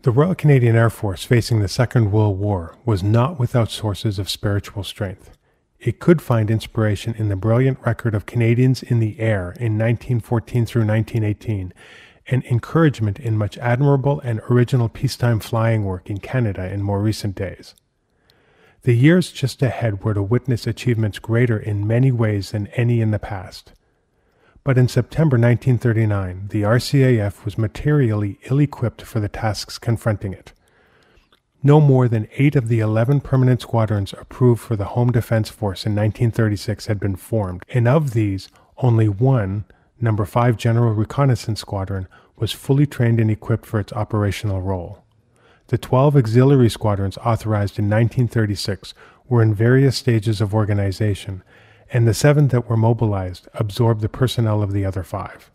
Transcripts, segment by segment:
The Royal Canadian Air Force facing the Second World War was not without sources of spiritual strength. It could find inspiration in the brilliant record of Canadians in the air in 1914 through 1918, and encouragement in much admirable and original peacetime flying work in Canada in more recent days. The years just ahead were to witness achievements greater in many ways than any in the past. But in September 1939, the RCAF was materially ill-equipped for the tasks confronting it. No more than 8 of the 11 permanent squadrons approved for the Home Defense Force in 1936 had been formed, and of these, only one, No. 5 General Reconnaissance Squadron, was fully trained and equipped for its operational role. The 12 auxiliary squadrons authorized in 1936 were in various stages of organization, and the 7 that were mobilized absorbed the personnel of the other 5.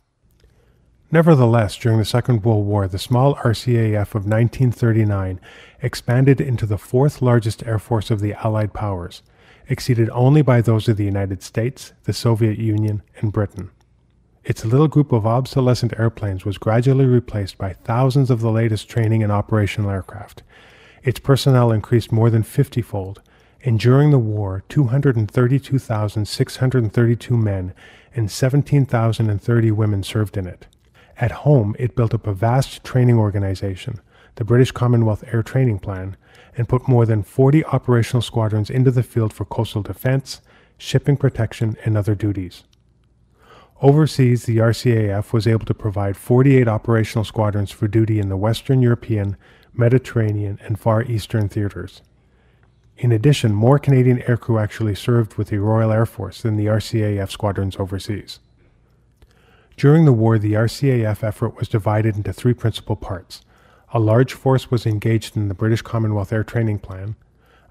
Nevertheless, during the Second World War, the small RCAF of 1939 expanded into the 4th largest air force of the Allied powers, exceeded only by those of the United States, the Soviet Union, and Britain. Its little group of obsolescent airplanes was gradually replaced by thousands of the latest training and operational aircraft. Its personnel increased more than 50-fold, and during the war, 232,632 men and 17,030 women served in it. At home, it built up a vast training organization, the British Commonwealth Air Training Plan, and put more than 40 operational squadrons into the field for coastal defense, shipping protection, and other duties. Overseas, the RCAF was able to provide 48 operational squadrons for duty in the Western European, Mediterranean, and Far Eastern theaters. In addition, more Canadian aircrew actually served with the Royal Air Force than the RCAF squadrons overseas. During the war, the RCAF effort was divided into 3 principal parts. A large force was engaged in the British Commonwealth Air Training Plan,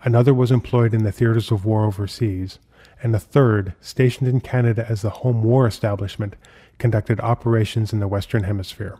another was employed in the theaters of war overseas, and a third, stationed in Canada as the home war establishment, conducted operations in the Western Hemisphere.